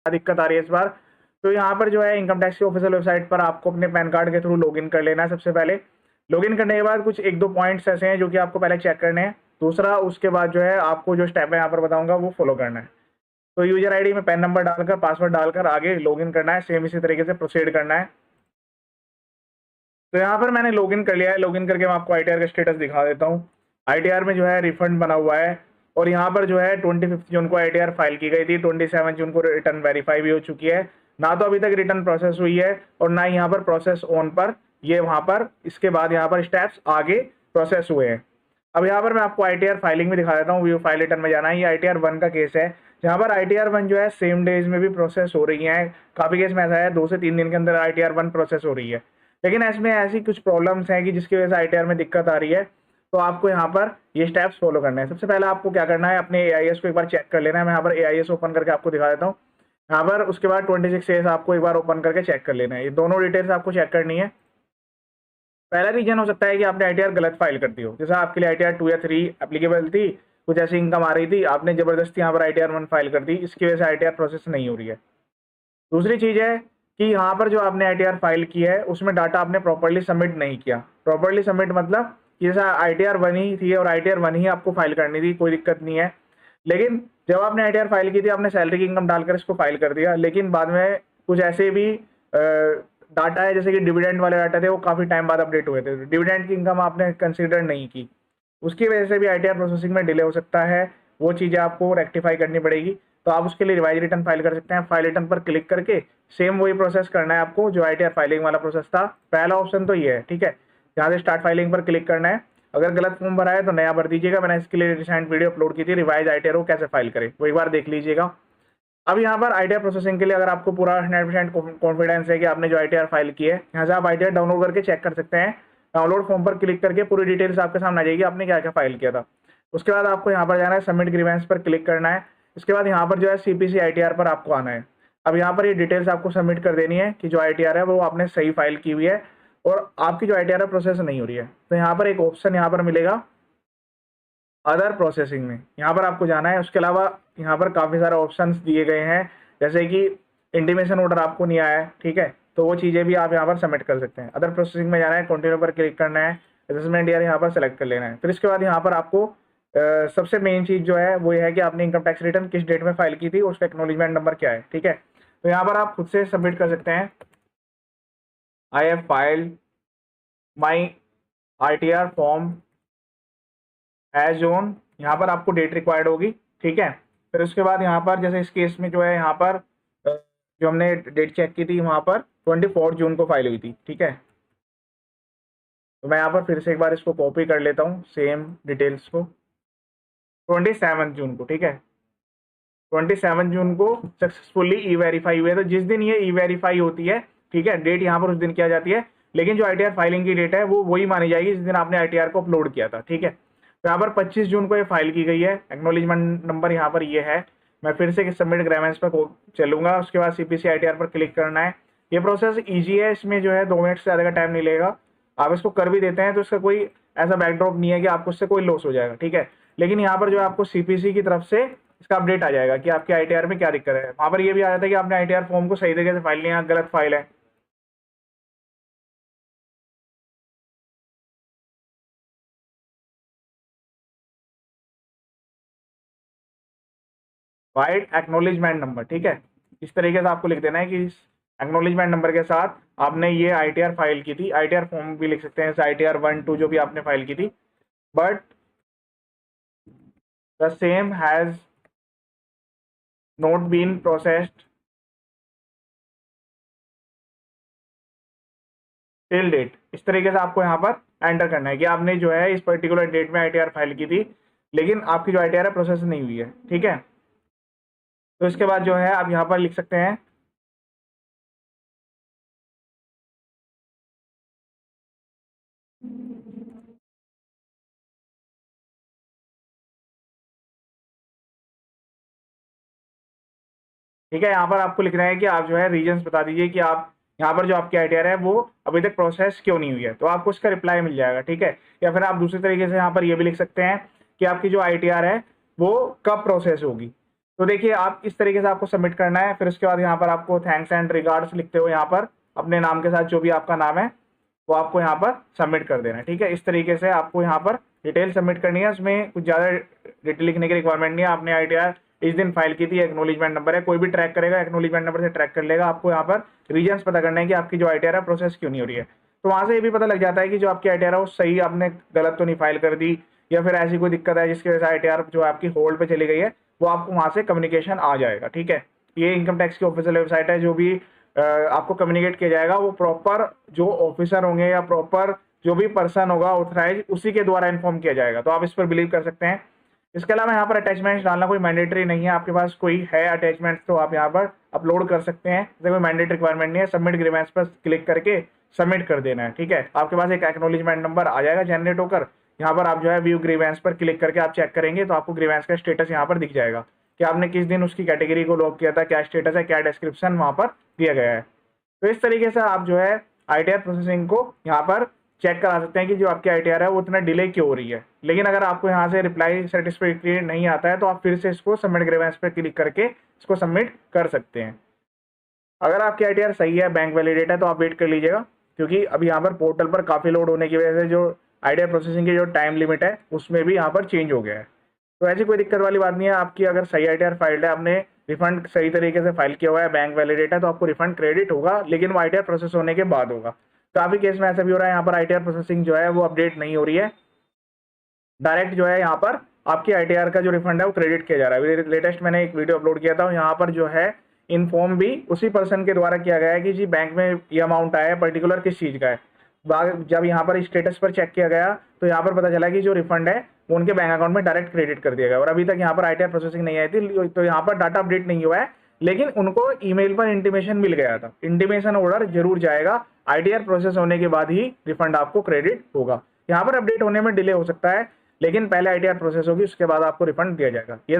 दिक्कत आ रही है इस बार, तो यहाँ पर जो है इनकम टैक्स की ऑफिशियल वेबसाइट पर आपको अपने पैन कार्ड के थ्रू लॉगिन कर लेना है। सबसे पहले लॉगिन करने के बाद कुछ 1-2 पॉइंट्स ऐसे हैं जो कि आपको पहले चेक करने हैं। दूसरा, उसके बाद जो है आपको जो स्टेप है यहाँ पर बताऊंगा वो फॉलो करना है। तो यूजर आईडी में पैन नंबर डालकर, पासवर्ड डालकर आगे लॉगिन करना है। सेम इसी तरीके से प्रोसीड करना है। तो यहाँ पर मैंने लॉगिन कर लिया है। लॉगिन करके मैं आपको आईटीआर का स्टेटस दिखा देता हूँ। आईटीआर में जो है रिफंड बना हुआ है, और यहाँ पर जो है 25 जून को आईटीआर फाइल की गई थी, 27 जून को रिटर्न वेरीफाई भी हो चुकी है। ना तो अभी तक रिटर्न प्रोसेस हुई है और ना ही यहाँ पर प्रोसेस ऑन पर ये वहाँ पर इसके बाद यहाँ पर स्टेप्स आगे प्रोसेस हुए हैं। अब यहाँ पर मैं आपको आईटीआर फाइलिंग में दिखा देता हूँ। व्यू फाइल रिटर्न में जाना है। ये आईटीआर 1 का केस है, जहाँ पर आईटीआर 1 जो है सेम डेज में भी प्रोसेस हो रही है। काफी केस में ऐसा है 2 से 3 दिन के अंदर आईटीआर 1 प्रोसेस हो रही है, लेकिन इसमें ऐसी कुछ प्रॉब्लम्स हैं कि जिसकी वजह से आईटीआर में दिक्कत आ रही है। तो आपको यहाँ पर ये स्टेप्स फॉलो करना है। सबसे पहले आपको क्या करना है, अपने एआईएस को एक बार चेक कर लेना है। मैं यहाँ पर एआईएस ओपन करके आपको दिखा देता हूँ यहाँ पर। उसके बाद 26 एस आपको एक बार ओपन करके चेक कर लेना है। ये दोनों डिटेल्स आपको चेक करनी है। पहला रीजन हो सकता है कि आपने आईटीआर गलत फाइल कर दी हो, जैसा आपके लिए आईटीआर 2 या 3 एप्लीकेबल थी, कुछ ऐसी इनकम आ रही थी, आपने जबरदस्ती यहाँ पर आईटीआर 1 फाइल कर दी, इसकी वजह से आईटीआर प्रोसेस नहीं हो रही है। दूसरी चीज है कि यहाँ पर जो आपने आईटीआर फाइल की है उसमें डाटा आपने प्रॉपर्ली सबमिट नहीं किया। प्रॉपर्ली सबमिट मतलब जैसा आईटीआर 1 ही थी और आईटीआर 1 ही आपको फाइल करनी थी, कोई दिक्कत नहीं है। लेकिन जब आपने आईटीआर फाइल की थी, आपने सैलरी की इनकम डालकर इसको फाइल कर दिया, लेकिन बाद में कुछ ऐसे भी डाटा है, जैसे कि डिविडेंड वाले डाटा थे, वो काफी टाइम बाद अपडेट हुए थे। डिविडेंड की इनकम आपने कंसिडर नहीं की, उसकी वजह से भी आईटीआर प्रोसेसिंग में डिले हो सकता है। वो चीजें आपको रेक्टिफाई करनी पड़ेगी। तो आप उसके लिए रिवाइज रिटर्न फाइल कर सकते हैं। फाइल रिटर्न पर क्लिक करके सेम वही प्रोसेस करना है आपको जो आईटीआर फाइलिंग वाला प्रोसेस था। पहला ऑप्शन तो ये है, ठीक है। यहाँ से स्टार्ट फाइलिंग पर क्लिक करना है। अगर गलत फॉर्म भरा है तो नया भर दीजिएगा। मैंने इसके लिए रिसेंट वीडियो अपलोड की थी, रिवाइज आईटीआर को कैसे फाइल करें, वो एक बार देख लीजिएगा। अब यहाँ पर आईटीआर प्रोसेसिंग के लिए अगर आपको पूरा 100% कॉन्फिडेंस है कि आपने जो आईटीआर फाइल की है, यहाँ से आप आईटीआर डाउनलोड करके चेक कर सकते हैं। डाउनलोड फॉर्म पर क्लिक करके पूरी डिटेल्स आपके सामने आ जाएगी, आपने क्या क्या फाइल किया था। उसके बाद आपको यहाँ पर जाना है, सबमिट ग्रीवेंस पर क्लिक करना है। इसके बाद यहाँ पर जो है सीपीसी आईटीआर पर आपको आना है। अब यहाँ पर ये डिटेल्स आपको सबमिट कर देनी है कि जो आईटीआर है वो आपने सही फाइल की हुई है और आपकी जो आईटीआर है प्रोसेस नहीं हो रही है। तो यहाँ पर एक ऑप्शन यहाँ पर मिलेगा अदर प्रोसेसिंग में, यहाँ पर आपको जाना है। उसके अलावा यहाँ पर काफ़ी सारे ऑप्शंस दिए गए हैं, जैसे कि इंटीमेशन ऑर्डर आपको नहीं आया है, ठीक है, तो वो चीज़ें भी आप यहाँ पर सबमिट कर सकते हैं। अदर प्रोसेसिंग में जाना है, कंटिन्यू पर क्लिक करना है, असेसमेंट ईयर यहाँ पर सेलेक्ट कर लेना है। फिर इसके बाद यहाँ पर आपको सबसे मेन चीज़ जो है वो ये है कि आपने इनकम टैक्स रिटर्न किस डेट में फाइल की थी और उसका एक्नॉलेजमेंट नंबर क्या है, ठीक है। तो यहाँ पर आप खुद से सबमिट कर सकते हैं। I have filed my ITR form as on, यहाँ पर आपको डेट रिक्वायर्ड होगी, ठीक है। फिर उसके बाद यहाँ पर जैसे इस केस में जो है यहाँ पर जो हमने डेट चेक की थी वहाँ पर 24 जून को फाइल हुई थी, ठीक है। तो मैं यहाँ पर फिर से एक बार इसको कॉपी कर लेता हूँ सेम डिटेल्स को, 27 जून को, ठीक है। 27 जून को सक्सेसफुली ई वेरीफाई हुए। तो जिस दिन ये ई वेरीफाई होती है, ठीक है, डेट यहाँ पर उस दिन किया जाती है, लेकिन जो आईटीआर फाइलिंग की डेट है वो वही मानी जाएगी जिस दिन आपने आईटीआर को अपलोड किया था, ठीक है। तो यहाँ पर 25 जून को ये फाइल की गई है। एक्नॉलेजमेंट नंबर यहाँ पर ये है। मैं फिर से सबमिट ग्रेवेंस पर चलूंगा। उसके बाद सीपीसी आईटीआर पर क्लिक करना है। ये प्रोसेस ईजी है, इसमें जो है 2 मिनट से ज़्यादा का टाइम नहीं लगेगा। आप इसको कर भी देते हैं तो इसका कोई ऐसा बैकड्रॉप नहीं है कि आपको इससे कोई लॉस हो जाएगा, ठीक है। लेकिन यहाँ पर जो है आपको सीपीसी की तरफ से इसका अपडेट आ जाएगा कि आपके आईटीआर में क्या दिक्कत है। वहाँ पर ये भी आ जाता है कि आपने आईटीआर फॉर्म को सही तरीके से फाइल नहीं, गलत फाइल है। वाइड एक्नॉलेजमेंट नंबर, ठीक है। इस तरीके से आपको लिख देना है कि इस एक्नॉलेजमेंट नंबर के साथ आपने ये आईटीआर फाइल की थी। आईटीआर फॉर्म भी लिख सकते हैं, आईटीआर 1, 2 जो भी आपने फाइल की थी, but the same has not been processed till date. इस तरीके से आपको यहाँ पर एंटर करना है कि आपने जो है इस पर्टिकुलर डेट में आईटीआर फाइल की थी, लेकिन आपकी जो आईटीआर है प्रोसेस नहीं हुई है, ठीक है। तो इसके बाद जो है आप यहाँ पर लिख सकते हैं ठीक है। यहाँ पर आपको लिखना है कि आप जो है रीजंस बता दीजिए कि आप यहाँ पर जो आपकी आईटीआर है वो अभी तक प्रोसेस क्यों नहीं हुई है, तो आपको इसका रिप्लाई मिल जाएगा, ठीक है। या फिर आप दूसरे तरीके से यहाँ पर ये भी लिख सकते हैं कि आपकी जो आईटीआर है वो कब प्रोसेस होगी। तो देखिए आप इस तरीके से आपको सबमिट करना है। फिर उसके बाद यहाँ पर आपको थैंक्स एंड रिगार्ड्स लिखते हुए यहाँ पर अपने नाम के साथ जो भी आपका नाम है वो आपको यहाँ पर सबमिट कर देना है। ठीक है, इस तरीके से आपको यहाँ पर डिटेल सबमिट करनी है। उसमें कुछ ज़्यादा डिटेल लिखने की रिक्वायरमेंट नहीं है। आपने ITR इस दिन फाइल की थी, एक्नोलिजमेंट नंबर है, कोई भी ट्रैक करेगा एक्नोलिजमेंट नंबर से ट्रैक कर लेगा। आपको यहाँ पर रीजन्स पता करना है कि आपकी जो ITR है प्रोसेस क्यों नहीं हो रही है। तो वहाँ से ये भी पता लग जाता है कि जो आपकी ITR है वो सही, आपने गलत तो नहीं फाइल कर दी, या फिर ऐसी कोई दिक्कत है जिसकी वजह से ITR जो आपकी होल्ड पे चली गई है, वो आपको वहाँ से कम्युनिकेशन आ जाएगा। ठीक है, ये इनकम टैक्स की ऑफिशियल वेबसाइट है। जो भी आपको कम्युनिकेट किया जाएगा वो प्रॉपर जो ऑफिसर होंगे या प्रॉपर जो भी पर्सन होगा ऑथराइज, उसी के द्वारा इन्फॉर्म किया जाएगा। तो आप इस पर बिलीव कर सकते हैं। इसके अलावा यहाँ पर अटैचमेंट्स डालना कोई मैंडेटरी नहीं है। आपके पास कोई है अटैचमेंट्स तो आप यहाँ पर अपलोड कर सकते हैं, जैसे कोई मैंडेटरी रिक्वायरमेंट नहीं है। सबमिट ग्रीवेंस पर क्लिक करके सबमिट कर देना है। ठीक है, आपके पास एक एक्नोलिजमेंट नंबर आ जाएगा जनरेट होकर। यहाँ पर आप जो है व्यू ग्रीवेंस पर क्लिक करके आप चेक करेंगे तो आपको ग्रीवेंस का स्टेटस यहाँ पर दिख जाएगा कि आपने किस दिन उसकी कैटेगरी को लॉक किया था, क्या स्टेटस है, क्या डिस्क्रिप्शन वहाँ पर दिया गया है। तो इस तरीके से आप जो है ITR प्रोसेसिंग को यहाँ पर चेक करा सकते हैं कि जो आपकी ITR है वो इतना डिले क्यों हो रही है। लेकिन अगर आपको यहाँ से रिप्लाई सेटिस्फैक्टरी नहीं आता है तो आप फिर से इसको सबमिट ग्रीवेंस पर क्लिक करके इसको सबमिट कर सकते हैं। अगर आपकी ITR सही है, बैंक वैलिडेट है, तो आप वेट कर लीजिएगा, क्योंकि अभी यहाँ पर पोर्टल पर काफ़ी लोड होने की वजह से जो ITR प्रोसेसिंग की जो टाइम लिमिट है उसमें भी यहाँ पर चेंज हो गया है। तो ऐसी कोई दिक्कत वाली बात नहीं है। आपकी अगर सही ITR फाइल्ड है, आपने रिफंड सही तरीके से फाइल किया हुआ है, बैंक वैलिडेट है, तो आपको रिफंड क्रेडिट होगा, लेकिन वो ITR प्रोसेस होने के बाद होगा। काफ़ी केस में ऐसा भी हो रहा है, यहाँ पर ITR प्रोसेसिंग जो है वो अपडेट नहीं हो रही है, डायरेक्ट जो है यहाँ पर आपकी ITR का जो रिफंड है वो क्रेडिट किया जा रहा है। लेटेस्ट मैंने एक वीडियो अपलोड किया था, यहाँ पर जो है इन्फॉर्म भी उसी पर्सन के द्वारा किया गया है कि जी बैंक में ये अमाउंट आया है, पर्टिकुलर किस चीज़ का है। जब यहाँ पर स्टेटस पर चेक किया गया तो यहाँ पर पता चला कि जो रिफंड है वो उनके बैंक अकाउंट में डायरेक्ट क्रेडिट कर दिया गया, और अभी तक यहाँ पर ITR प्रोसेसिंग नहीं आई थी। तो यहाँ पर डाटा अपडेट नहीं हुआ है, लेकिन उनको ईमेल पर इंटीमेशन मिल गया था। इंटीमेशन ऑर्डर जरूर जाएगा, ITR प्रोसेस होने के बाद ही रिफंड आपको क्रेडिट होगा। यहाँ पर अपडेट होने में डिले हो सकता है, लेकिन पहले ITR प्रोसेस होगी, उसके बाद आपको रिफंड दिया जाएगा। ये